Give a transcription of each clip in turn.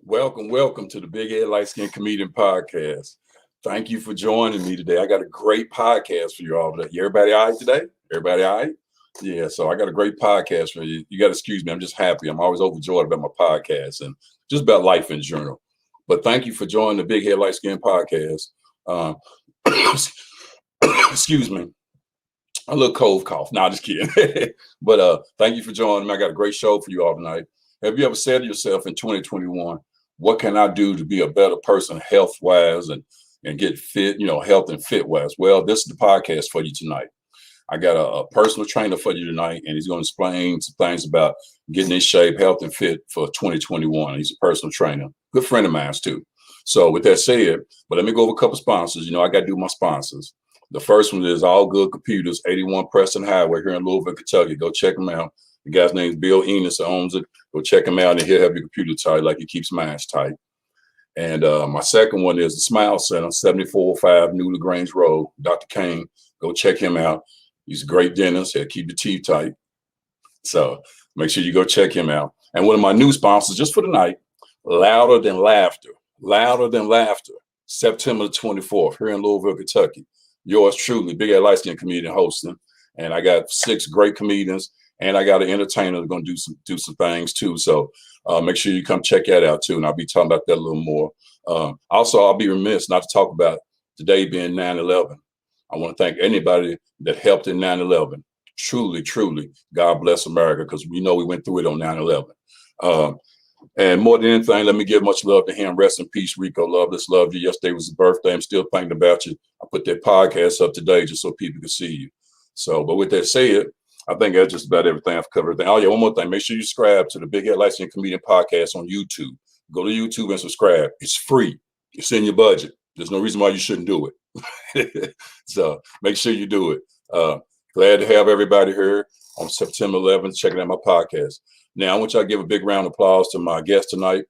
Welcome to the Big Head Light Skin Comedian Podcast. Thank you for joining me today. I got a great podcast for you all today. Everybody all right today? Everybody all right? Yeah, so I got a great podcast for you. You got to excuse me. I'm just happy. I'm always overjoyed about my podcast and just about life in general. But thank you for joining the Big Head Light Skin Podcast. Um, excuse me. A little cold cough. No, just kidding. But thank you for joining me. I got a great show for you all tonight. Have you ever said to yourself in 2021, what can I do to be a better person health-wise and get fit, health and fit-wise? Well, this is the podcast for you tonight. I got a personal trainer for you tonight, and he's going to explain some things about getting in shape, health, and fit for 2021. He's a personal trainer, good friend of mine too. So with that said, but let me go over a couple sponsors. I got to do my sponsors. The first one is All Good Computers, 81 Preston Highway here in Louisville, Kentucky. Go check them out. The guy's name is Bill Enos, who owns it. Go check him out, and he'll have your computer tight like he keeps mine tight. And my second one is the Smile Center, 7405 New LaGrange Road, Dr. Kane. Go check him out. He's a great dentist. He'll keep your teeth tight. So make sure you go check him out. And one of my new sponsors, just for the night, Louder Than Laughter. Louder Than Laughter, September the 24th, here in Louisville, Kentucky. Yours truly, Big Head Light Skin comedian hosting. And I got 6 great comedians. And I got an entertainer that's going to do some things too. So make sure you come check that out too. And I'll be talking about that a little more. Also, I'll be remiss not to talk about today being 9/11. I want to thank anybody that helped in 9/11. Truly, truly, God bless America, because we know we went through it on 9/11. And more than anything, let me give much love to him. Rest in peace, Rico. Love you. Yesterday was his birthday. I'm still thinking about you. I put that podcast up today just so people can see you. So, but with that said, I think that's just about everything I've covered. Oh, yeah, one more thing. Make sure you subscribe to the Big Head Light Skin Comedian Podcast on YouTube. Go to YouTube and subscribe. It's free. It's in your budget. There's no reason why you shouldn't do it. So make sure you do it. Glad to have everybody here on September 11th checking out my podcast. Now, I want y'all to give a big round of applause to my guest tonight.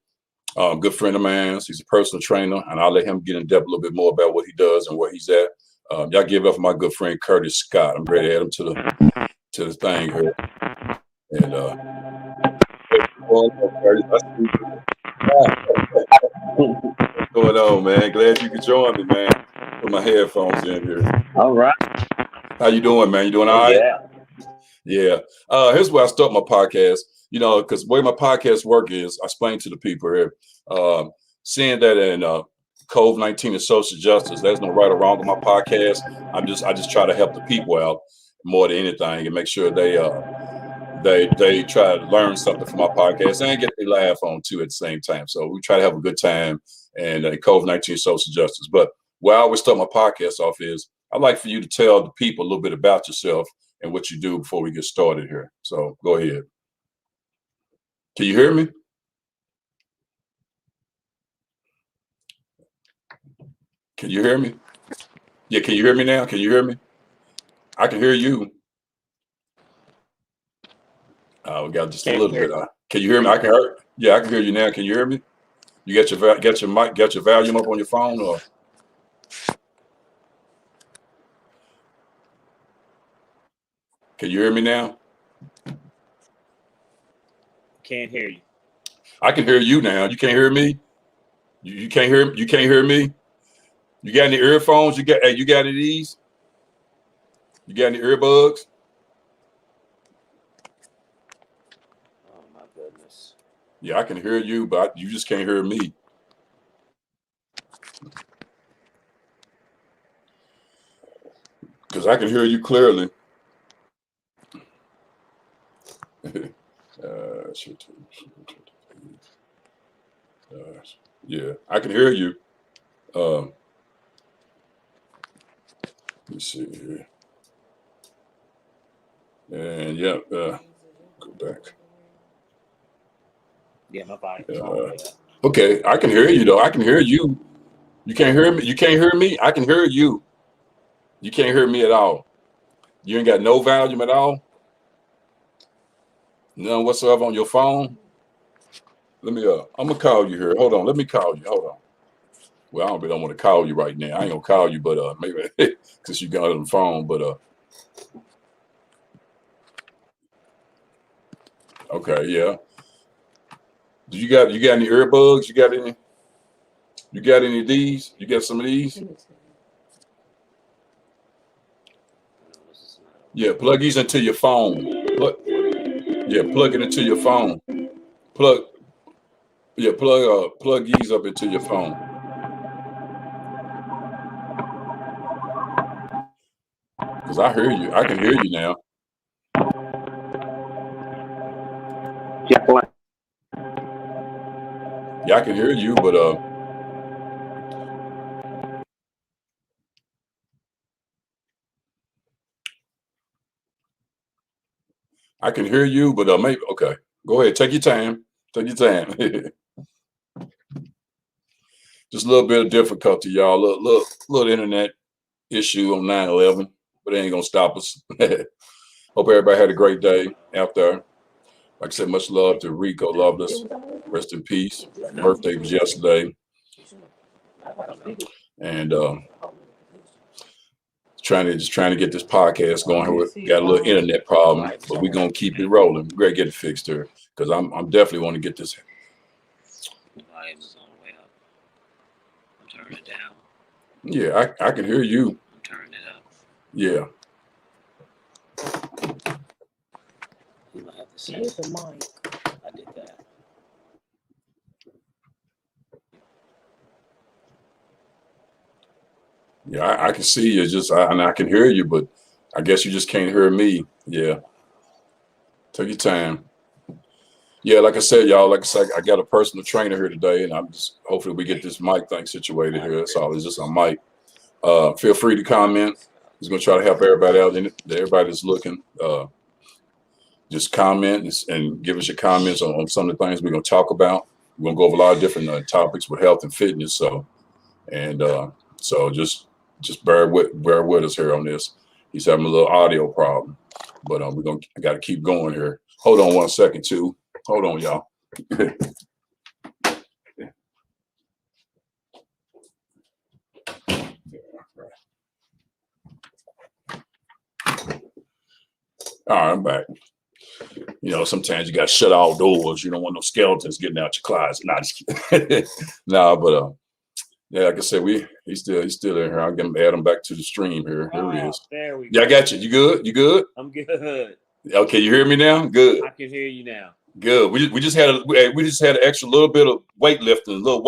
Good friend of mine. He's a personal trainer, and I'll let him get in depth a little bit more about what he does and where he's at. Y'all give it up for my good friend Curtis Scott. I'm ready to add him to the thing here. And what's going on, man? Glad you could join me, man. Put my headphones in here. All right. How you doing, man? You doing all right? Yeah. Here's where I start my podcast. Because the way my podcast work is, I explain to the people here, seeing that in COVID-19 and social justice, there's no right or wrong with my podcast. I just try to help the people out more than anything and make sure they try to learn something from my podcast and get their laugh on too at the same time. So we try to have a good time and COVID-19 social justice. But where I always start my podcast off is I'd like for you to tell the people a little bit about yourself and what you do before we get started here. So go ahead. Can you hear me? Can you hear me? Yeah, can you hear me now? Can you hear me? I can hear you. We got just a little bit. Can you hear me? I can hear. Yeah, I can hear you now. Can you hear me? You got your mic, got your volume up on your phone, or? Can you hear me now? Can't hear you. I can hear you now. You can't hear me? You can't hear. You can't hear me? You got any earphones? You got any of these? You got any earbuds? Oh my goodness. Yeah, I can hear you, but you just can't hear me. Because I can hear you clearly. Yeah, I can hear you. Let me see here. And yeah, go back. Yeah, my body. Okay, I can hear you though. I can hear you. You can't hear me. You can't hear me. I can hear you. You can't hear me at all. You ain't got no volume at all. None whatsoever on your phone. Let me. I'm gonna call you here. Hold on. Let me call you. Hold on. Well, I don't want to call you right now. I ain't gonna call you, but maybe because you got it on the phone. But okay, yeah. Do you got any earbuds? You got any of these? You got some of these? Yeah, plug these into your phone. Plug it into your phone. Plug these up into your phone. Cause I hear you. I can hear you now. Yeah, I can hear you, but I can hear you, but maybe okay. Go ahead, take your time. Take your time. Just a little bit of difficulty, y'all. Little internet issue on 9/11, but it ain't gonna stop us. Hope everybody had a great day out there. Like I said, much love to Rico Loveless. Rest in peace. Birthday was yesterday. And trying to get this podcast going. We got a little internet problem, but we're gonna keep it rolling. We're gonna get it fixed here. Because I'm definitely want to get this. The volume is all the way up. I'm turning it down. Yeah, I can hear you. I'm turning it up. Yeah. You might have to say the mic. I did that. Yeah, I can see you. And I can hear you, but I guess you just can't hear me. Yeah. Take your time. Yeah, like I said, y'all, I got a personal trainer here today, and I'm just hopefully we get this mic thing situated here. That's all. It's just a mic. Feel free to comment. He's gonna try to help everybody out. Everybody that's looking, just comment and give us your comments on some of the things we're gonna talk about. We're gonna go over a lot of different topics with health and fitness. So just bear with us here on this. He's having a little audio problem, but I got to keep going here. Hold on 1 second, too. Hold on, y'all. All right, I'm back. You know, sometimes you got to shut all doors. You don't want no skeletons getting out your closet. Nah, just kidding. But yeah, like I said, he's still in here. I'll add him back to the stream here. Here he is. There we go. Yeah, I got you. You good? You good? I'm good. Okay, you hear me now? Good. I can hear you now. Good. We just had an extra little bit of weightlifting, little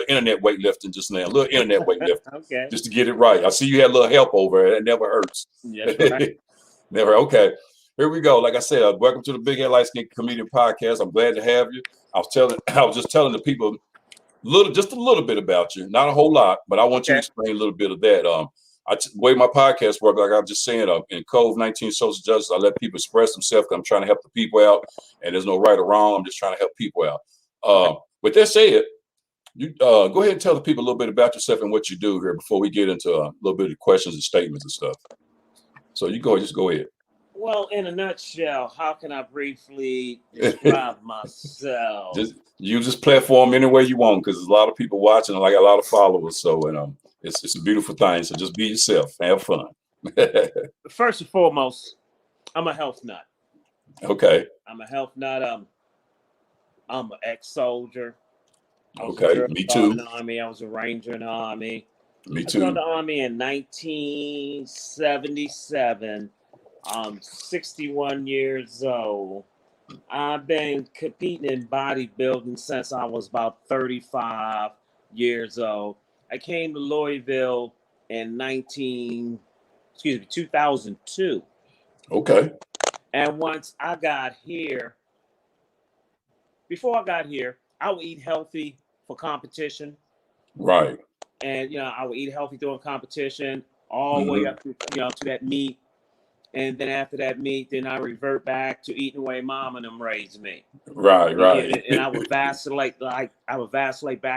internet weightlifting just now, little internet weightlifting. Okay. Just to get it right. I see you had a little help over it. It never hurts. That's right. Never. Okay. Here we go. Like I said, welcome to the Big Head Light Skin Comedian Podcast. I'm glad to have you. I was just telling the people just a little bit about you, not a whole lot, but I want you to explain a little bit of that. The way my podcast works, like I was just saying, in COVID-19 social justice, I let people express themselves. I'm trying to help the people out, and there's no right or wrong. I'm just trying to help people out. With that said, you go ahead and tell the people a little bit about yourself and what you do here before we get into a little bit of questions and statements and stuff. So just go ahead. Well, in a nutshell, how can I briefly describe myself? Just use this platform any way you want, because there's a lot of people watching and I got a lot of followers. So, it's a beautiful thing. So just be yourself, have fun. First and foremost, I'm a health nut. Okay. I'm a health nut. I'm an ex-soldier. Okay, me too. In the Army. I was a Ranger in the Army. Me too. I joined the Army in 1977. I'm 61 years old. I've been competing in bodybuilding since I was about 35 years old. I came to Louisville in 2002. Okay. And once I got here, before I got here, I would eat healthy for competition. Right. And, I would eat healthy during competition all the way up to, to that meet. And then after that meet, then I revert back to eating the way mom and them raised me. Right. And I would vacillate back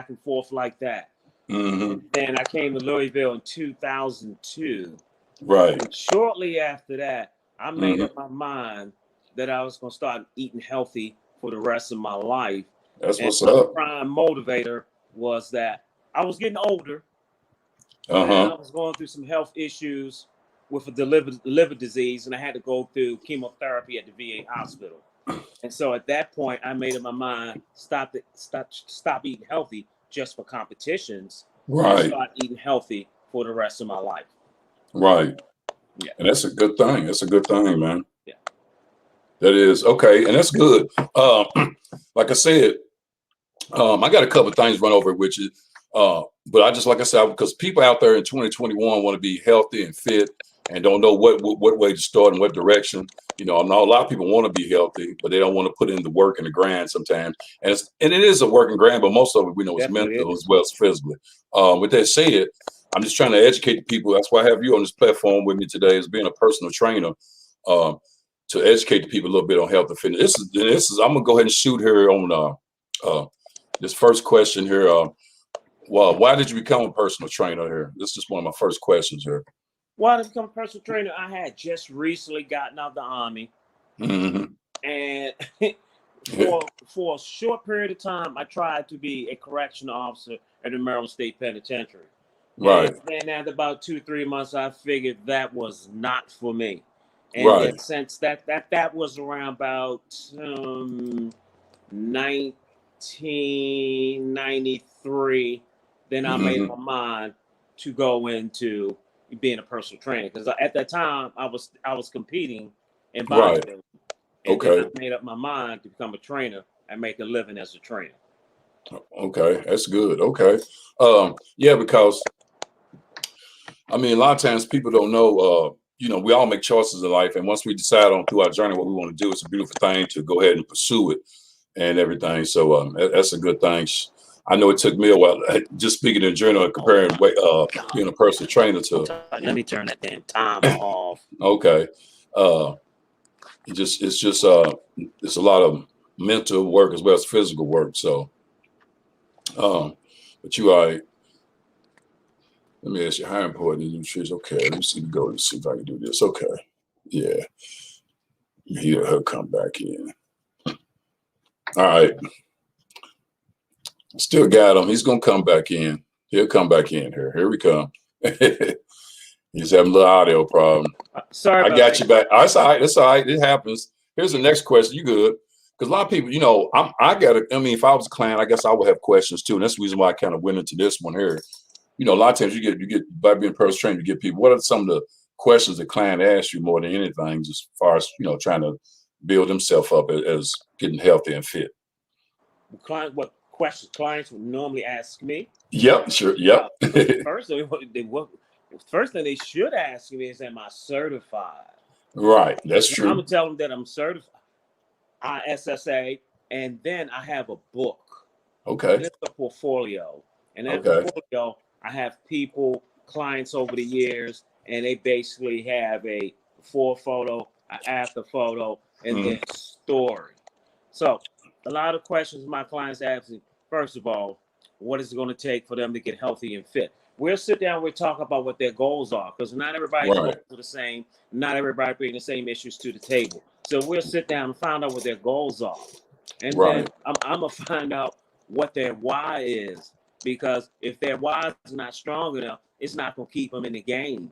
and forth like that. And then I came to Louisville in 2002. Right. And shortly after that, I made up my mind that I was going to start eating healthy for the rest of my life. That's what's up. The prime motivator was that I was getting older. And I was going through some health issues with a liver disease, and I had to go through chemotherapy at the VA hospital. And so at that point, I made up my mind, stop eating healthy just for competitions, and Right. start eating healthy for the rest of my life. Right. Yeah. And that's a good thing. That's a good thing, man. Yeah. That is okay, and that's good. Like I said, I got a couple of things to run over with you. But I just, like I said, because people out there in 2021 want to be healthy and fit and don't know what way to start and what direction. You know, I know a lot of people want to be healthy, but they don't want to put in the work and the grind sometimes. And it is a work and grind, but most of it we know is Definitely mental is. as well as physically. With that said, I'm just trying to educate the people. That's why I have you on this platform with me today, as being a personal trainer, to educate the people a little bit on health and fitness. This is I'm gonna go ahead and shoot here on this first question here. Well, why did you become a personal trainer here? This is just one of my first questions here. Why did I become a personal trainer? I had just recently gotten out of the Army. Mm-hmm. And for a short period of time, I tried to be a correctional officer at the Maryland State Penitentiary. Right. And then after about 2-3 months, I figured that was not for me. And Right. then since that was around about 1993, then I made my mind to go into being a personal trainer, because at that time I was competing in bodybuilding. Right. And Okay. then I made up my mind to become a trainer and make a living as a trainer. Okay, that's good. Okay. Yeah, because I mean, a lot of times people don't know, you know, we all make choices in life. And once we decide on through our journey what we want to do, it's a beautiful thing to go ahead and pursue it and everything. So that's a good thing. I know it took me a while, just speaking in general, comparing being a personal trainer to. Let me turn that damn timer off. Okay. It's a lot of mental work as well as physical work. So, but you all right. Let me ask you, how important is nutrition? Okay, let me see. Go and see if I can do this. Okay, yeah, he'll come back in. All right, still got him. He's gonna come back in. He'll come back in here. Here we come. He's having a little audio problem. Sorry, I got you back. Oh, that's all right. That's all right. It happens. Here's the next question. You good? Because a lot of people, you know, I mean, if I was a client, I guess I would have questions too, and that's the reason why I kind of went into this one here. You know, a lot of times you get by being personal trainer, you get people. What are some of the questions the client asks you more than anything, just as far as, you know, trying to build himself up as getting healthy and fit? What questions clients would normally ask me? Yep, sure. Yep. First thing they should ask me is, am I certified? Right. That's true. I'm gonna tell them that I'm certified, ISSA, and then I have a book. Okay. And it's a portfolio. And that portfolio, I have clients over the years, and they basically have a before photo, an after photo, and then story. So a lot of questions my clients ask me, first of all, what is it going to take for them to get healthy and fit? We'll sit down, we'll talk about what their goals are, because not everybody's goals are the same. Not everybody bringing the same issues to the table. So we'll sit down and find out what their goals are. And then I'm going to find out what their why is. Because if their why is not strong enough, it's not going to keep them in the game.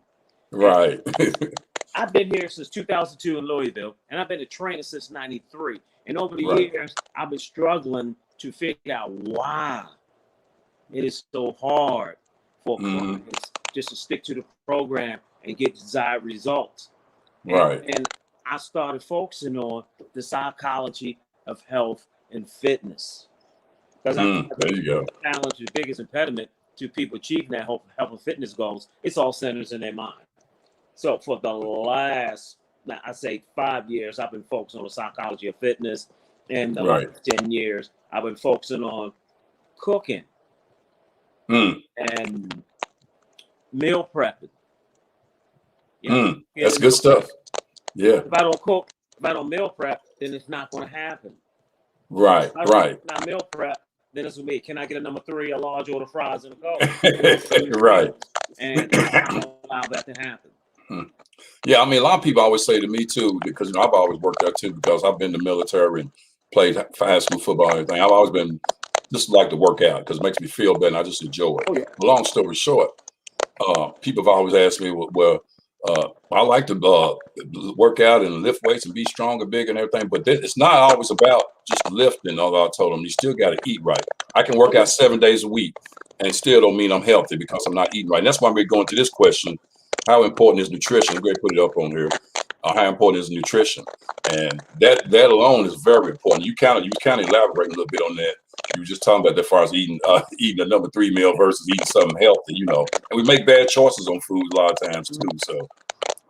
Right. I've been here since 2002 in Louisville, and I've been a trainer since '93. And over the years, I've been struggling to figure out why it is so hard for clients just to stick to the program and get desired results. And I started focusing on the psychology of health and fitness. Because there you go. Challenge, the biggest impediment to people achieving that health and fitness goals, it's all centers in their mind. So for the last, I say 5 years, I've been focusing on the psychology of fitness. And the last 10 years, I've been focusing on cooking and meal prepping. That's good stuff. Yeah. If I don't cook, if I don't meal prep, then it's not going to happen. Right. Not meal prep, then it's going to be, can I get a number 3, a large order of fries and a Coke? Right. And I don't allow that to happen. Yeah, I mean, a lot of people always say to me too, because, you know, I've always worked out too, because I've been in the military and played high school football and everything. I've always been just like to work out because it makes me feel better and I just enjoy it. Long story short, people have always asked me, well, I like to work out and lift weights and be strong and big and everything, but it's not always about just lifting. Although I told them you still got to eat right. I can work out 7 days a week and it still don't mean I'm healthy because I'm not eating right. And that's why we're going to this question: how important is nutrition? We're going to put it up on here. How important is nutrition? And that alone is very important. You kind of elaborate a little bit on that. You were just talking about that as far as eating a number 3 meal versus eating something healthy, and we make bad choices on food a lot of times too. So,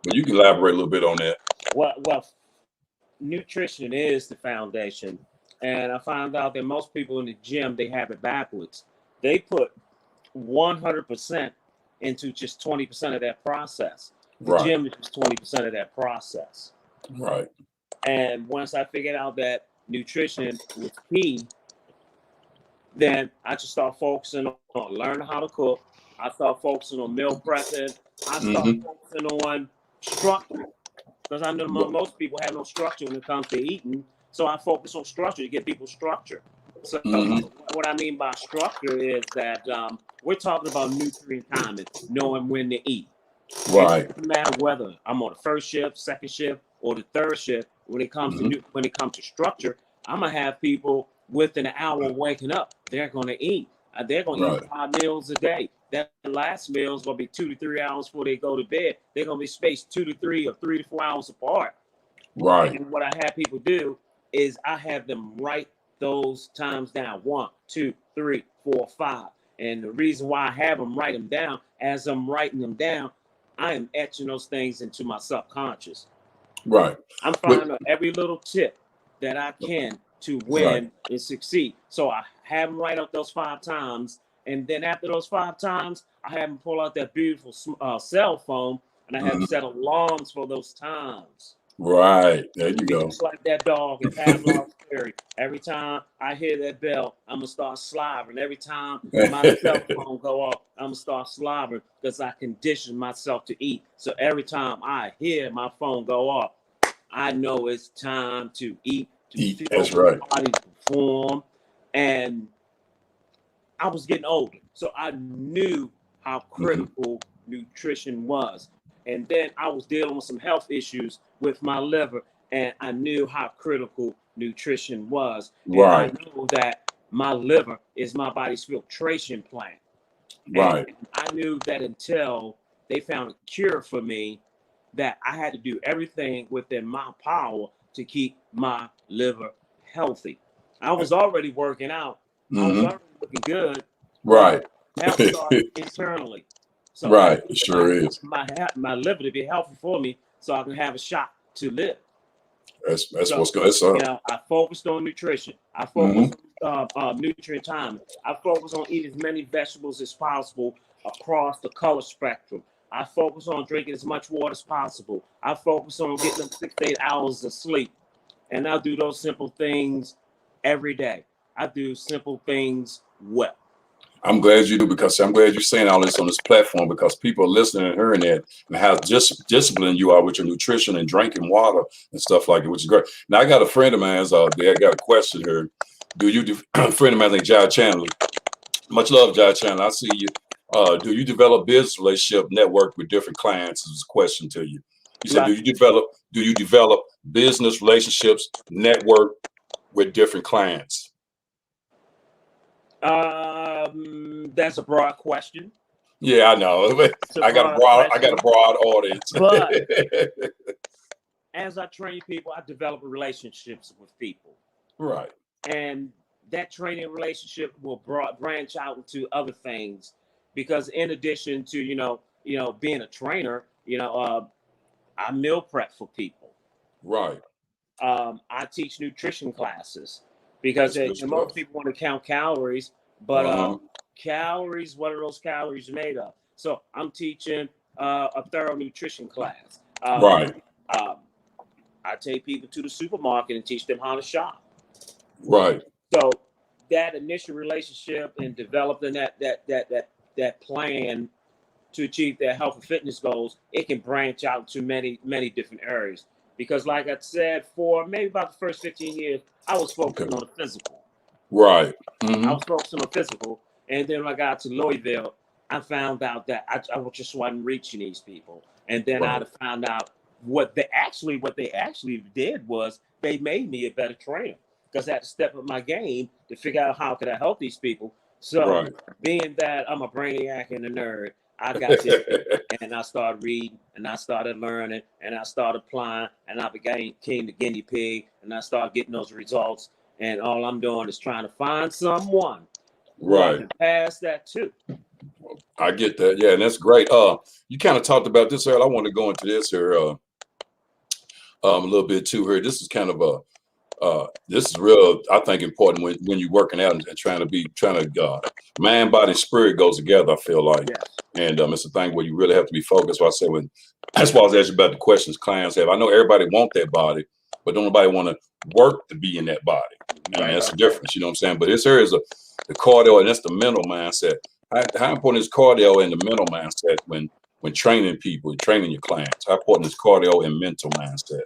but you can elaborate a little bit on that. Well, nutrition is the foundation, and I found out that most people in the gym, they have it backwards. They put 100% into just 20% of that process. The gym is just 20% of that process. Right. And once I figured out that nutrition was key, then I just start focusing on learning how to cook. I start focusing on meal prepping. I start focusing on structure, because I know most people have no structure when it comes to eating. So I focus on structure to get people structure. So what I mean by structure is that we're talking about nutrient timing, knowing when to eat. Right. It doesn't matter whether I'm on the first shift, second shift, or the third shift. When it comes to structure, I'm gonna have people within an hour of waking up. They're gonna eat. They're gonna eat 5 meals a day. That last meal is gonna be 2 to 3 hours before they go to bed. They're gonna be spaced 2 to 3 or 3 to 4 hours apart. Right. And what I have people do is I have them write those times down: 1, 2, 3, 4, 5. And the reason why I have them write them down, as I'm writing them down, I am etching those things into my subconscious. Right. I'm finding out every little tip that I can to win and succeed. So I have them write out those 5 times. And then after those 5 times, I have them pull out that beautiful cell phone, and I have them set alarms for those times. Right. There you go. Just like that dog in Pavlov's theory. Every time I hear that bell, I'm going to start slobbering. Every time my cell phone go off, I'm going to start slobbering, because I condition myself to eat. So every time I hear my phone go off, I know it's time to eat. Eat. That's right. Body perform. And I was getting older, so I knew how critical nutrition was. And then I was dealing with some health issues with my liver, and I knew how critical nutrition was. Right. And I know that my liver is my body's filtration plant. Right. And I knew that until they found a cure for me, that I had to do everything within my power to keep my liver healthy. I was already working out. I was already looking good. Right. Health starts internally. So right. It sure is. My liver to be healthy for me, so I can have a shot to live. That's what's good. I focused on nutrition. I focused on nutrient timing. I focused on eating as many vegetables as possible across the color spectrum. I focus on drinking as much water as possible. I focus on getting them 6 to 8 hours of sleep. And I do those simple things every day. I do simple things well. I'm glad you do, because I'm glad you're saying all this on this platform, because people are listening and hearing that, and how disciplined you are with your nutrition and drinking water and stuff like it, which is great. Now, I got a friend of mine's there. I got a question here. A friend of mine named Jai Chandler. Much love, Jai Chandler. I see you. Do you develop business relationship network with different clients? Is a question to you. You said, do you develop business relationships network with different clients? That's a broad question. Yeah, I know. I got a broad audience. But as I train people, I develop relationships with people. Right. And that training relationship will branch out into other things, because in addition to being a trainer, I meal prep for people. Right. I teach nutrition classes, because most people want to count calories, but calories, what are those calories made of? So I'm teaching a thorough nutrition class. Right. I take people to the supermarket and teach them how to shop. Right. So that initial relationship and developing that plan to achieve their health and fitness goals, it can branch out to many, many different areas. Because like I said, for maybe about the first 15 years, I was focusing on the physical. Right. I was focusing on physical. And then when I got to Louisville, I found out that I just wasn't reaching these people. And then Right. I found out what they actually did was they made me a better trainer because I had to step up my game to figure out how could I help these people. So Right. being that I'm a brainiac and a nerd, I got this and I started reading and I started learning and I started applying and I became the guinea pig and I started getting those results. And all I'm doing is trying to find someone who I Right. can pass that to. I get that. Yeah, and that's great. You kind of talked about this earlier. I want to go into this here a little bit too here. This is kind of this is real, I think, important when you're working out and trying to mind, body, spirit goes together, I feel like. Yes. And it's a thing where you really have to be focused. So I say that's why I was asking about the questions clients have. I know everybody want that body, but don't nobody want to work to be in that body. And that's the difference, you know what I'm saying? But this here is the cardio, and that's the mental mindset. How important is cardio and the mental mindset when training people, training your clients? How important is cardio and mental mindset?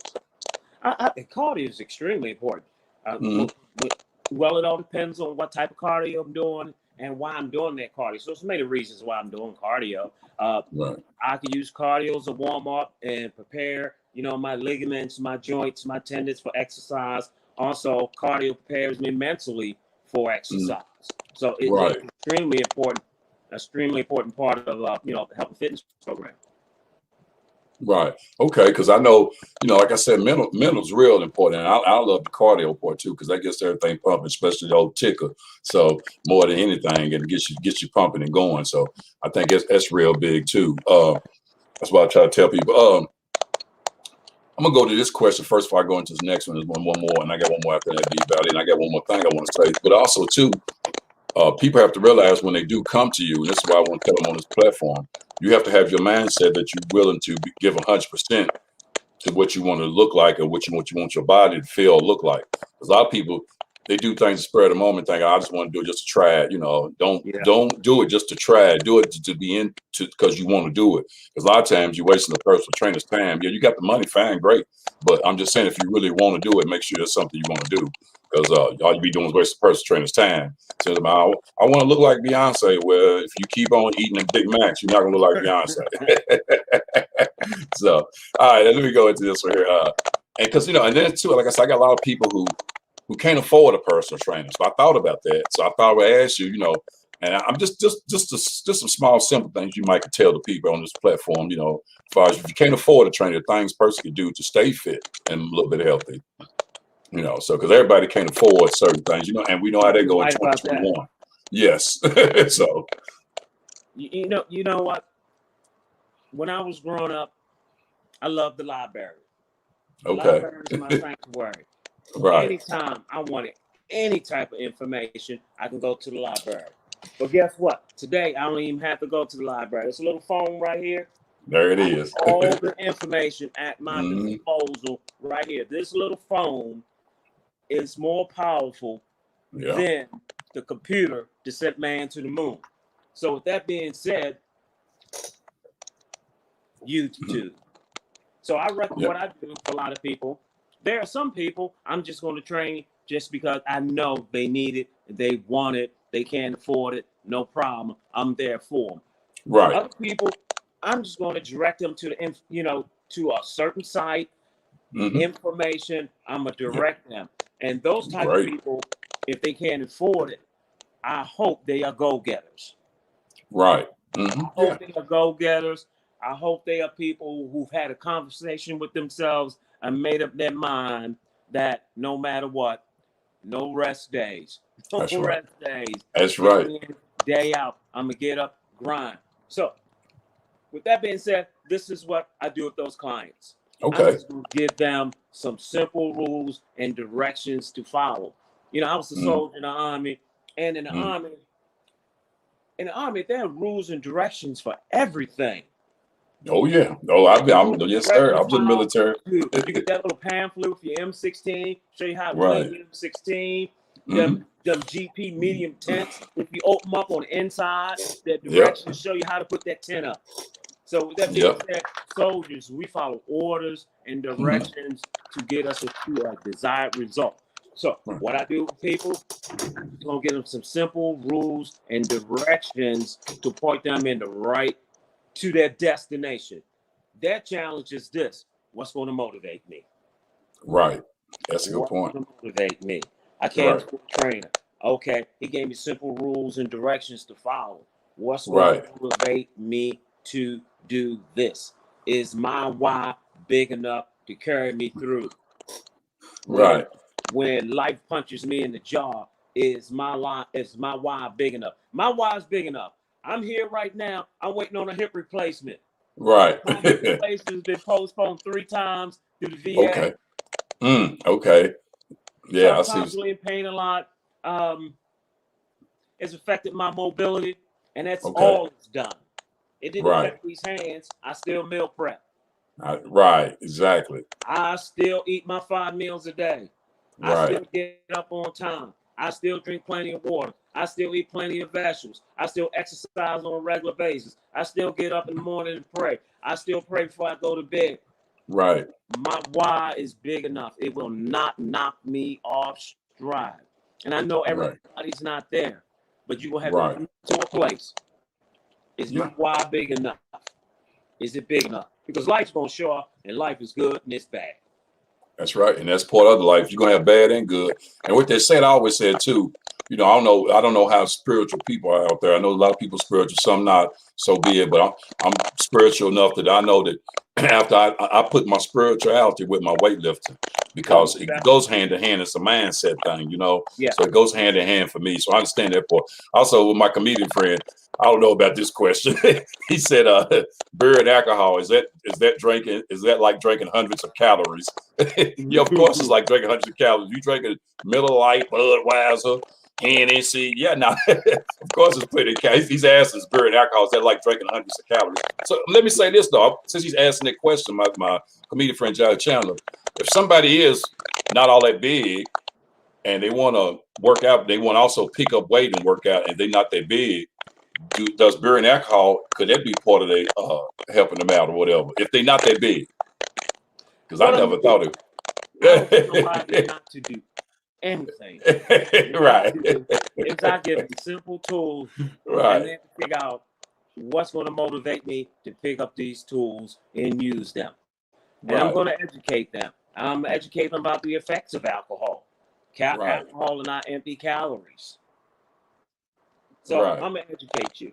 I think cardio is extremely important. Mm-hmm. Well, it all depends on what type of cardio I'm doing and why I'm doing that cardio. So there's many reasons why I'm doing cardio. Right. I could use cardio as a warm up and prepare, my ligaments, my joints, my tendons for exercise. Also, cardio prepares me mentally for exercise. So Right. it's extremely important part of the health and fitness program. Right. Okay. Because I know, like I said, mental's real important. And I love the cardio part too, because that gets everything pumping, especially the old ticker. So more than anything, it gets you pumping and going. So I think that's real big too. That's why I try to tell people. I'm gonna go to this question first before I go into this next one. There's one more, and I got one more after that, D-Valley, and I got one more thing I want to say. But also too, people have to realize when they do come to you, and this is why I want to tell them on this platform, you have to have your mindset that you're willing to give 100% to what you want to look like or what you want your body to feel or look like. Because a lot of people, they do things to spur of the moment, think, I just want to do it just to try it. Don't do it just to try it. Do it to be in because you want to do it. Because a lot of times you're wasting the personal trainer's time. Yeah, you got the money, fine, great. But I'm just saying, if you really want to do it, make sure it's something you want to do. Because all you be doing is waste the personal trainer's time. So I want to look like Beyonce. Well, if you keep on eating a Big Macs, you're not going to look like Beyonce. So, all right, let me go into this one here. And because, and then too, like I said, I got a lot of people who can't afford a personal trainer. So I thought about that. So I thought I would ask you, and I'm just some small, simple things you might tell the people on this platform, as far as if you can't afford a trainer, things a person can do to stay fit and a little bit healthy. So because everybody can't afford certain things, and we know how they go in 2021. Yes. So you know what? When I was growing up, I loved the library. The library is my sanctuary. Right. Anytime I wanted any type of information, I can go to the library. But guess what? Today I don't even have to go to the library. There's a little phone right here. There it is. All the information at my disposal right here. This little phone is more powerful than the computer to send man to the moon. So with that being said, YouTube. So I reckon what I do for a lot of people, there are some people I'm just going to train just because I know they need it, they want it, they can't afford it, no problem. I'm there for them. Right. Other people, I'm just going to direct them to to a certain site, information. I'm gonna direct them, and those type of people, if they can't afford it, I hope they are go-getters. Right. I hope they are go-getters. I hope they are people who've had a conversation with themselves and made up their mind that no matter what, no rest days. No rest days. That's right. Day in, day out. I'm going to get up, grind. So, with that being said, this is what I do with those clients. Okay. I'm just going to give them some simple rules and directions to follow. I was a soldier in the Army, and in the Army, there are rules and directions for everything. Oh yeah. Oh, yes, sir. I was in the military. You get that little pamphlet with your M16, show you how to clean your M16. Them GP medium tents. If you open them up on the inside, that directions show you how to put that tent up. So with that being said, soldiers, we follow orders and directions to get us to a desired result. So what I do with people, I'm gonna give them some simple rules and directions to point them in the right to their destination. Their challenge is this: what's going to motivate me? Right. That's a good What's point. going to motivate me? I can't Right. afford a trainer. Okay, he gave me simple rules and directions to follow. What's going Right. to motivate me to do this? Is my why big enough to carry me through? Right. When life punches me in the jaw, is my why big enough? My why is big enough. I'm here right now. I'm waiting on a hip replacement. Right. My hip replacement has been postponed 3 times through the VA. Okay. Okay. So Yeah, I'm I see. constantly in pain a lot. It's affected my mobility, and that's Okay. all it's done. It didn't Right. affect these hands. I still meal prep. Right. Exactly. I still eat my 5 meals a day. I Right. still get up on time. I still drink plenty of water. I still eat plenty of vegetables. I still exercise on a regular basis. I still get up in the morning and pray. I still pray before I go to bed. Right. My why is big enough. It will not knock me off stride. And I know everybody's not there, but you will have to come to a place. Is my why big enough? Is it big enough? Because life's gonna show up, and life is good and it's bad. That's right. And that's part of the life. You're gonna have bad and good. And what they said, I always said too, I don't know how spiritual people are out there. I know a lot of people spiritual, some not, so be it. But I'm spiritual enough that I know that after I put my spirituality with my weightlifting, because it goes hand in hand. It's a mindset thing, Yeah. So it goes hand in hand for me. So I understand that part. Also, with my comedian friend, I don't know about this question. He said, beer and alcohol, is that like drinking hundreds of calories? Yeah, of course it's like drinking hundreds of calories. You drinking Miller Lite, Budweiser, Hennessy. Yeah, now of course it's plenty of calories. He's asking, beer and alcohol, is that like drinking hundreds of calories? So let me say this though, since he's asking that question, my comedian friend Joe Chandler, if somebody is not all that big and they want to work out, they want to also pick up weight and work out, and they're not that big, does beer and alcohol, could that be part of the helping them out or whatever if they're not that big? Because I never thought it. I don't tell nobody not to do anything. Right. Is I give them simple tools, Right. and then figure out what's going to motivate me to pick up these tools and use them. And I'm going to educate them. I'm educating them about the effects of alcohol. Alcohol are not empty calories. So I'm going to educate you.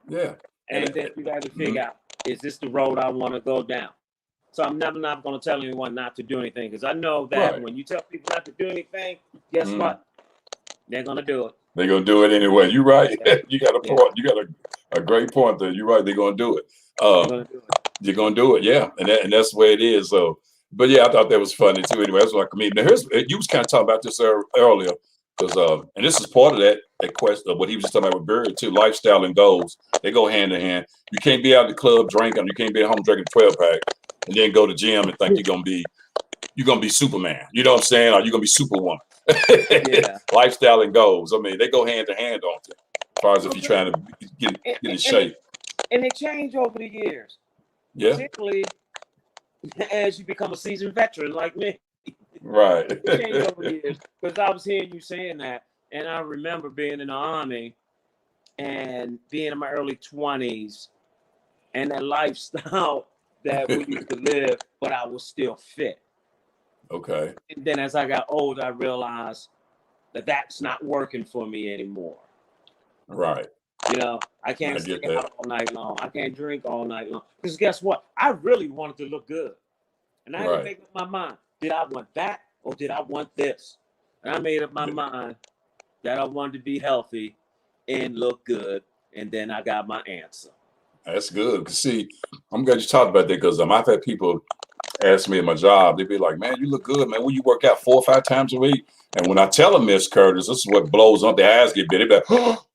Yeah. And then you got to figure out, is this the road I want to go down? So I'm never not going to tell anyone not to do anything, because I know that when you tell people not to do anything, guess what? They're going to do it. They're going to do it anyway. You're right. You got a point. You got a great point there. You're right. They're going to do it. You're going to do it. Yeah. And that's the way it is. So, but yeah, I thought that was funny too. Anyway, that's what I mean. Now, you was kind of talking about this earlier, because and this is part of that question of what he was just talking about with Barry too. Lifestyle and goals, they go hand in hand. You can't be out at the club drinking. You can't be at home drinking 12-pack and then go to gym and think you're gonna be Superman. You know what I'm saying? Or you're gonna be Superwoman. Lifestyle and goals. I mean, they go hand in hand, don't they? As far as if you're trying to get in shape. And they change over the years. Yeah. Particularly as you become a seasoned veteran like me. Right. They change over the years. Because I was hearing you saying that, and I remember being in the Army and being in my early 20s, and that lifestyle that we used to live, but I was still fit. Okay. And then as I got older, I realized that that's not working for me anymore. Right. I can't stay out all night long. I can't drink all night long. Because guess what? I really wanted to look good. And I had to make up my mind. Did I want that or did I want this? And I made up my mind that I wanted to be healthy and look good. And then I got my answer. That's good. See, I'm glad you talked about that, because I've had people ask me at my job, they'd be like, man, you look good, man. When you work out 4 or 5 times a week? And when I tell them, Miss Curtis, this is what blows up, their eyes get big. They be like, oh.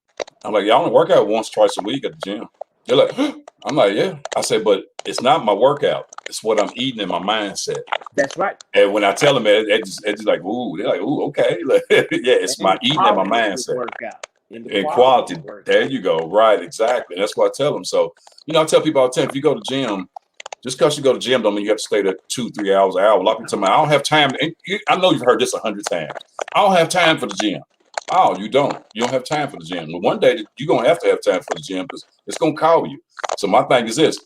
I'm like, y'all only work out once, twice a week at the gym. They're like, oh. I'm like, yeah. I said, but it's not my workout. It's what I'm eating in my mindset. That's right. And when I tell them, it's just like, ooh, they're like, ooh, okay. Yeah, it's my eating in my mindset. Workout. In quality. There you go. Right, exactly. And that's what I tell them. So, I tell people all the time, if you go to the gym Just because you go to the gym don't mean you have to stay there 2-3 hours, an hour. A lot of people tell me, I don't have time. And I know you've heard this 100 times. I don't have time for the gym. Oh, you don't. You don't have time for the gym. Well, one day you're going to have time for the gym because it's going to call you. So my thing is this.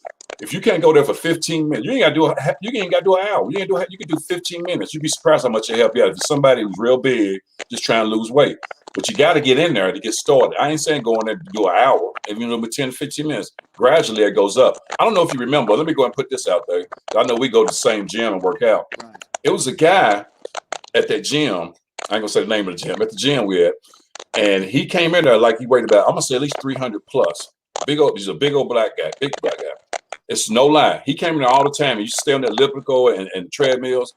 If you can't go there for 15 minutes, you ain't got to do an hour. You can do 15 minutes. You'd be surprised how much it help you out. If you're somebody who's real big, just trying to lose weight. But you got to get in there to get started. I ain't saying go in there to do an hour, even though it's 10 to 15 minutes. Gradually, it goes up. I don't know if you remember. Let me go and put this out there. I know we go to the same gym and work out. It was a guy at that gym. I ain't going to say the name of the gym. At the gym we at. And he came in there like he weighed about, I'm going to say at least 300 plus. He's a big old black guy. Big black guy. It's no lie. He came in there all the time. He used to stay on that elliptical and treadmills.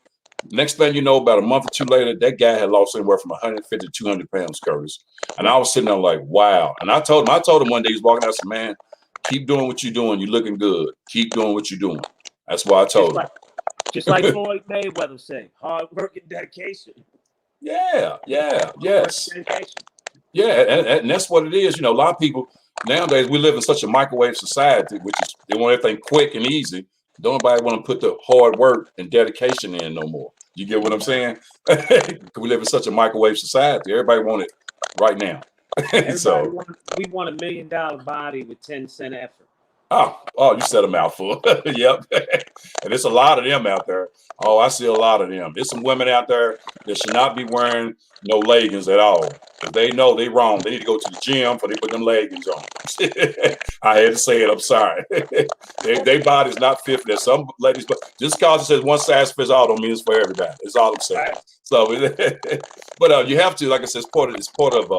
Next thing you know, about a month or two later, that guy had lost anywhere from 150 to 200 pounds, Curtis. And I was sitting there like, wow. And I told him one day, he's walking out, I said, man, keep doing what you're doing. You're looking good. Keep doing what you're doing. That's why I told him. Just like Floyd Mayweather said, hard work and dedication. Yes. Yeah, and that's what it is. You know, a lot of people, nowadays, we live in such a microwave society, which is they want everything quick and easy. Don't nobody want to put the hard work and dedication in no more. You get what I'm saying? We live in such a microwave society. Everybody want it right now. We want $1 million body with 10-cent effort. Oh, you said a mouthful. Yep. And there's a lot of them out there. Oh, I see a lot of them. There's some women out there that should not be wearing no leggings at all. If they know they wrong, they need to go to the gym before they put them leggings on. I had to say it. I'm sorry. Their body's not fit for that. Some ladies, but just because it says one size fits all don't mean it's for everybody. It's all I'm saying. So, but you have to, like I said, it's part of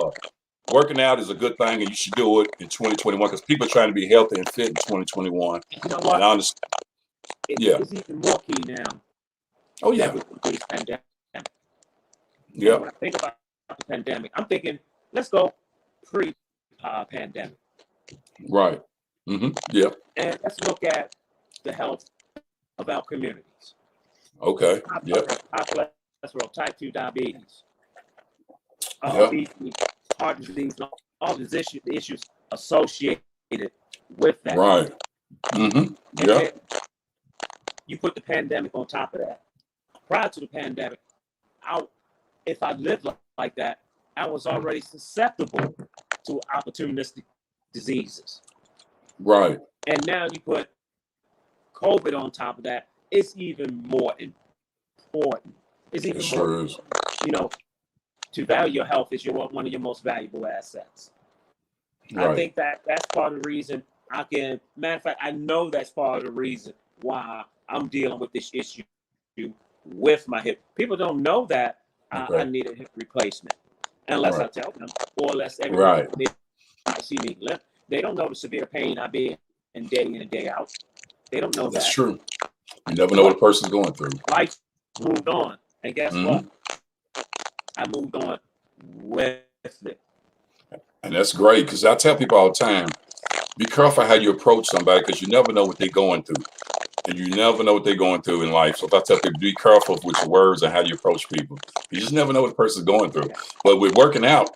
working out is a good thing, and you should do it in 2021 because people are trying to be healthy and fit in 2021. You know what? And I understand. It's even more key now. Oh, yeah. Pandemic. Yeah. When I think about the pandemic, I'm thinking, let's go pre-pandemic. Right. Mm-hmm. Yeah. And let's look at the health of our communities. Okay. Yep. High cholesterol, type 2 diabetes, Yep. heart disease, all these issues associated with that. Right. Mm-hmm. Yeah. You put the pandemic on top of that. Prior to the pandemic, if I lived like that, I was already susceptible to opportunistic diseases. Right. And now you put COVID on top of that, it's even more important. It's even more, is. You know, to value your health is one of your most valuable assets. Right. I think that's part of the reason matter of fact, I know that's part of the reason why I'm dealing with this issue with my hip. People don't know that I need a hip replacement unless I tell them, or unless everyone see me limp. They don't know the severe pain I've been in day in and day out. They don't know that's true. You never know what a person's going through. Life moved on, and guess what? I moved on with it. And that's great because I tell people all the time, be careful how you approach somebody because you never know what they're going through. And you never know what they're going through in life. So if I tell people, be careful with your words and how you approach people. You just never know what the person's going through. But with working out,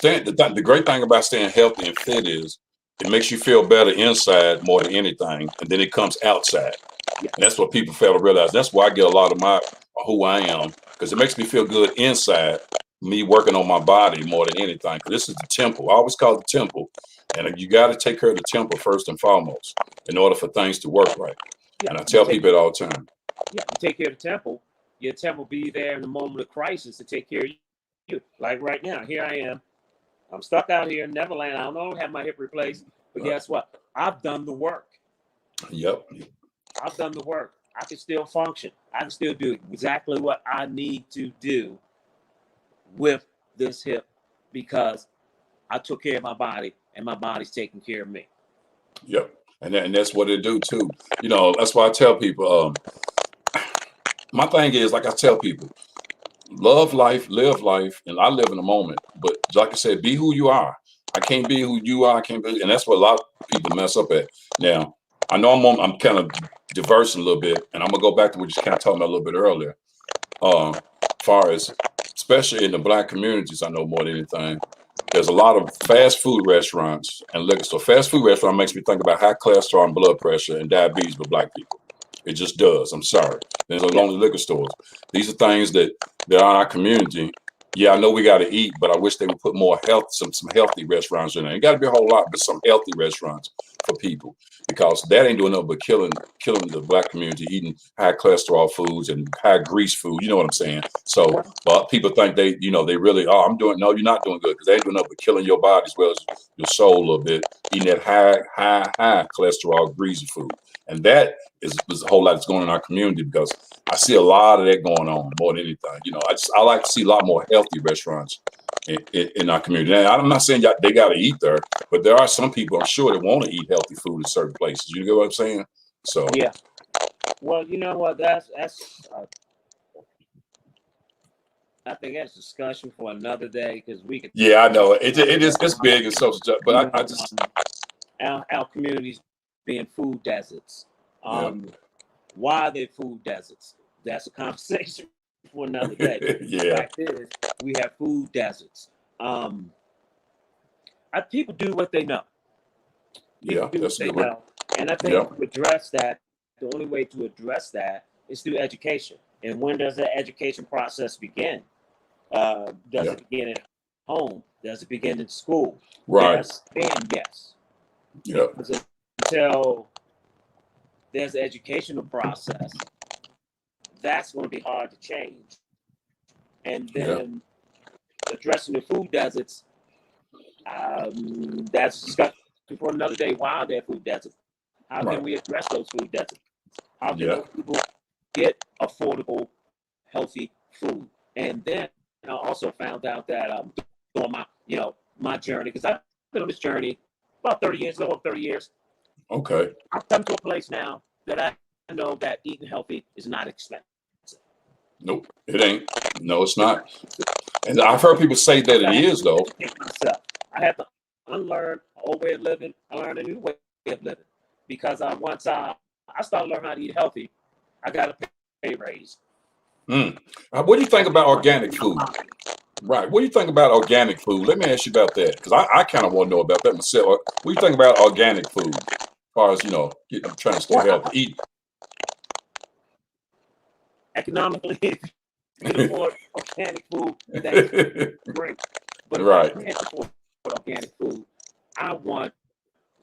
the great thing about staying healthy and fit is it makes you feel better inside more than anything. And then it comes outside. And that's what people fail to realize. That's why I get a lot of who I am, because it makes me feel good inside, me working on my body more than anything. This is the temple. I always call it the temple. And you got to take care of the temple first and foremost in order for things to work right. And I tell people it all the time. Yeah, you take care of the temple. Your temple be there in the moment of crisis to take care of you. Like right now, here I am. I'm stuck out here in Neverland. I don't have my hip replaced. But guess what? I've done the work. Yep. I've done the work. I can still function. I can still do exactly what I need to do with this hip because I took care of my body and my body's taking care of me. Yep. And that's what it do too. You know, that's why I tell people, my thing is, like I tell people, love life, live life, and I live in the moment. But like I said, be who you are. I can't be who you are. I can't be, and that's what a lot of people mess up at. Now, I know I'm kind of diversing a little bit, and I'm gonna go back to what you kind of talking about a little bit earlier. Far as especially in the Black communities, I know more than anything. There's a lot of fast food restaurants and liquor store. Fast food restaurant makes me think about high cholesterol and blood pressure and diabetes with Black people. It just does. I'm sorry. There's only liquor stores. These are things that are in our community. Yeah, I know we got to eat, but I wish they would put more some healthy restaurants in there. It got to be a whole lot, but some healthy restaurants for people, because that ain't doing nothing but killing the Black community, eating high cholesterol foods and high grease food. You know what I'm saying? So, but people think they really, oh, I'm doing. No, you're not doing good, because they ain't doing nothing but killing your body as well as your soul a little bit, eating that high cholesterol greasy food, and that is a whole lot that's going on in our community, because I see a lot of that going on more than anything. I like to see a lot more healthy restaurants in our community. And I'm not saying they got to eat there, but there are some people, I'm sure, that want to eat healthy food in certain places. You get what I'm saying? So yeah. Well, you know what? That's I think that's discussion for another day, because we could. Yeah, I know it's big and so, but I just our communities being food deserts. Why are they food deserts? That's a conversation for another day. Yeah. The fact is, we have food deserts. People do what they know. That's a good one. And I think to address that, the only way to address that is through education. And when does the education process begin? Does it begin at home? Does it begin in school? Right. Yes and yes. Yeah. Because until there's an educational process, that's going to be hard to change. And then addressing the food deserts, that's discussion for another day. Why are there food deserts? How can we address those food deserts? How can those people get affordable, healthy food? And then I also found out that during my journey, because I've been on this journey about 30 years, over 30 years. Okay. I've come to a place now that I know that eating healthy is not expensive. Nope, it ain't. No, it's not. And I've heard people say that it is, though. I have to unlearn an old way of living, learn a new way of living. Because once I started learning how to eat healthy, I got a pay raise. What do you think about organic food? Right. What do you think about organic food? Let me ask you about that, because I kind of want to know about that myself. What do you think about organic food? As far as, I'm trying to stay healthy, eat. Economically, if you can afford organic food, that's great. But if I can't afford organic food, I want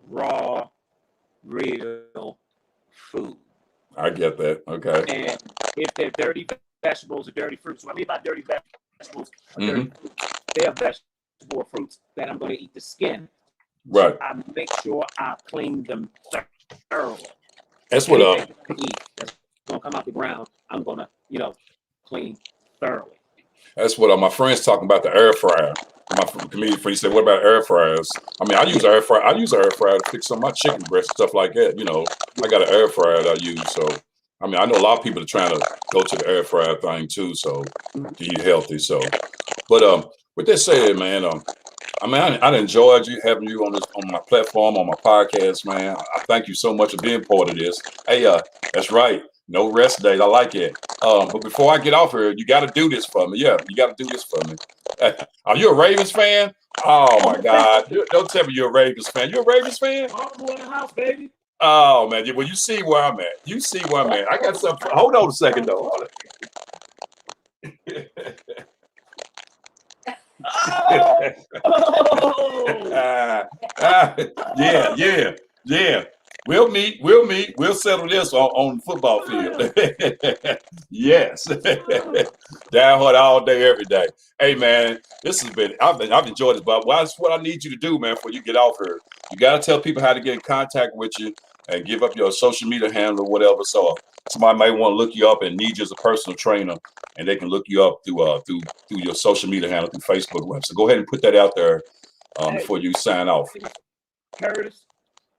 raw, real food. I get that. Okay. And if they're dirty vegetables or dirty fruits, what I mean by dirty vegetables or dirty fruits, they are vegetables or fruits that I'm going to eat the skin. Right. So I make sure I clean them thoroughly. That's what I eat that's going to come out the ground, I'm going to, clean thoroughly. That's what my friends talking about, the air fryer. My comedian friend, he said, "What about air fryers?" I mean, I use air fryer. I use air fryer to fix some of my chicken breast stuff like that. I got an air fryer that I use. So, I mean, I know a lot of people are trying to go to the air fryer thing too. So, to eat healthy. So, but with that said, man, I mean, I enjoyed having you on my platform, on my podcast, man. I thank you so much for being part of this. Hey, that's right. No rest days. I like it. But before I get off here, you got to do this for me. Yeah, you got to do this for me. Are you a Ravens fan? Oh my God! Don't tell me you're a Ravens fan. You a Ravens fan? I'm in the house, baby. Oh man, well, you see where I'm at. You see where I'm at. I got something. Hold on a second though. Hold yeah. We'll meet. We'll settle this on the football field. Yes. Down hard all day, every day. Hey man, I've enjoyed this, but that's what I need you to do, man, before you get off here. You gotta tell people how to get in contact with you and give up your social media handle or whatever. So somebody might want to look you up and need you as a personal trainer, and they can look you up through your social media handle, through Facebook web. So go ahead and put that out there before you sign off. Curtis,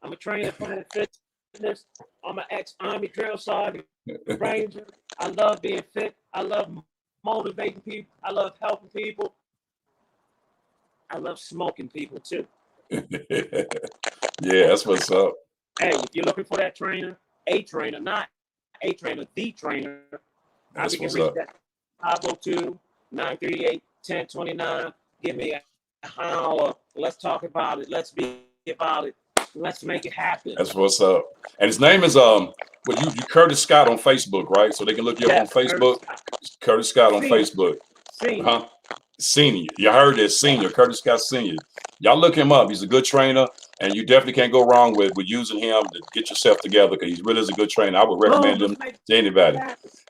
I'm a trainer for fitness. I'm an ex-Army drill sergeant, Ranger. I love being fit. I love motivating people. I love helping people. I love smoking people too. Yeah, that's what's up. Hey, if you're looking for that trainer, a trainer, not a trainer, the trainer, that's I can reach that 502-938-1029. Give me a holler. Let's talk about it. Let's be about it. Let's make it happen. That's what's up. And his name is well, you Curtis Scott on Facebook, right? So they can look you up on Facebook. Curtis Scott on Facebook. Senior. Senior. You heard that, Senior. Curtis Scott Senior. Y'all look him up. He's a good trainer, and you definitely can't go wrong with using him to get yourself together, because he really is a good trainer. I would recommend him to anybody.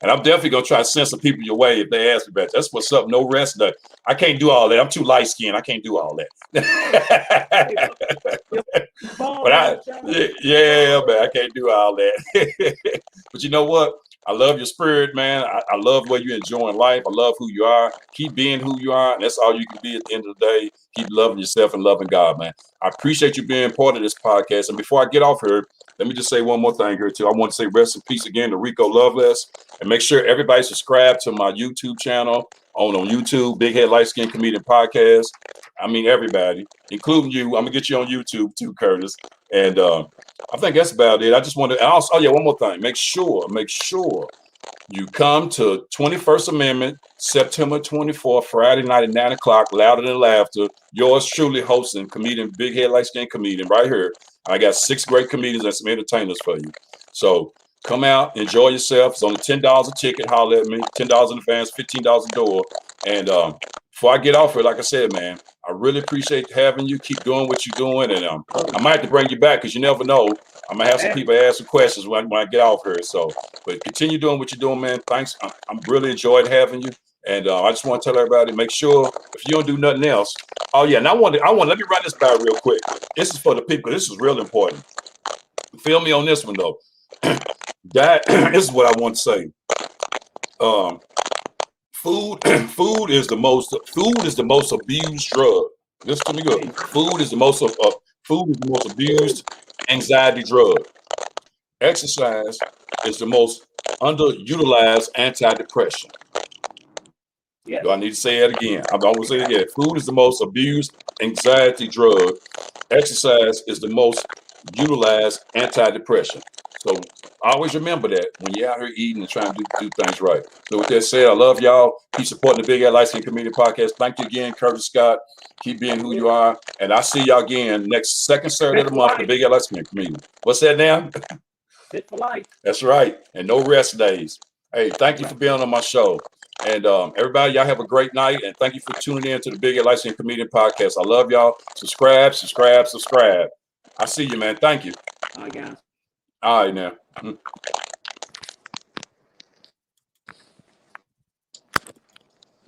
And I'm definitely gonna try to send some people your way if they ask me about. That's what's up. No rest day. I can't do all that. I'm too light skinned. I can't do all that. But yeah, man, I can't do all that. But you know what? I love your spirit, man. I love where you're enjoying life. I love who you are. Keep being who you are. And that's all you can be at the end of the day. Keep loving yourself and loving God, man. I appreciate you being part of this podcast. And before I get off here, let me just say one more thing here, too. I want to say rest in peace again to Rico Loveless. And make sure everybody subscribe to my YouTube channel on YouTube, Big Head Light Skin Comedian Podcast. I mean, everybody, including you. I'm going to get you on YouTube, too, Curtis. And I think that's about it. I just want to also, oh yeah, one more thing. Make sure you come to 21st Amendment, September 24th, Friday night at 9 o'clock, Louder Than Laughter. Yours truly hosting comedian, Big Head Light Skin Comedian right here. I got 6 great comedians and some entertainers for you. So come out, enjoy yourself. It's only $10 a ticket. Holler at me. $10 in advance, $15 a door. And before I get off here, like I said, man, I really appreciate having you. Keep doing what you're doing. And I might have to bring you back, because you never know. I might have some people ask some questions when I get off here. So, but continue doing what you're doing, man. Thanks. I'm really enjoyed having you. And I just want to tell everybody, make sure if you don't do nothing else. Oh yeah, and I want let me run this by real quick. This is for the people. This is real important. Feel me on this one though. That this is what I want to say. Food is the most abused drug. Listen to me good. Food is the most abused anxiety drug. Exercise is the most underutilized antidepressant. Yes. Do I need to say it again? I'm going to say it again. Food is the most abused anxiety drug. Exercise is the most utilized antidepressant. So always remember that when you're out here eating and trying to do things right. So with that said, I love y'all. Keep supporting the Big Head Light Skin Comedian Podcast. Thank you again, Curtis Scott. Keep being who you are. And I'll see y'all again next second Saturday of the month, the Big Head Light Skin Comedian. What's that now? Fit for life. That's right. And no rest days. Hey, thank you for being on my show. And everybody, y'all have a great night. And thank you for tuning in to the Big Head Light Skin Comedian Podcast. I love y'all. Subscribe. I see you, man. Thank you. I got it. All right, now.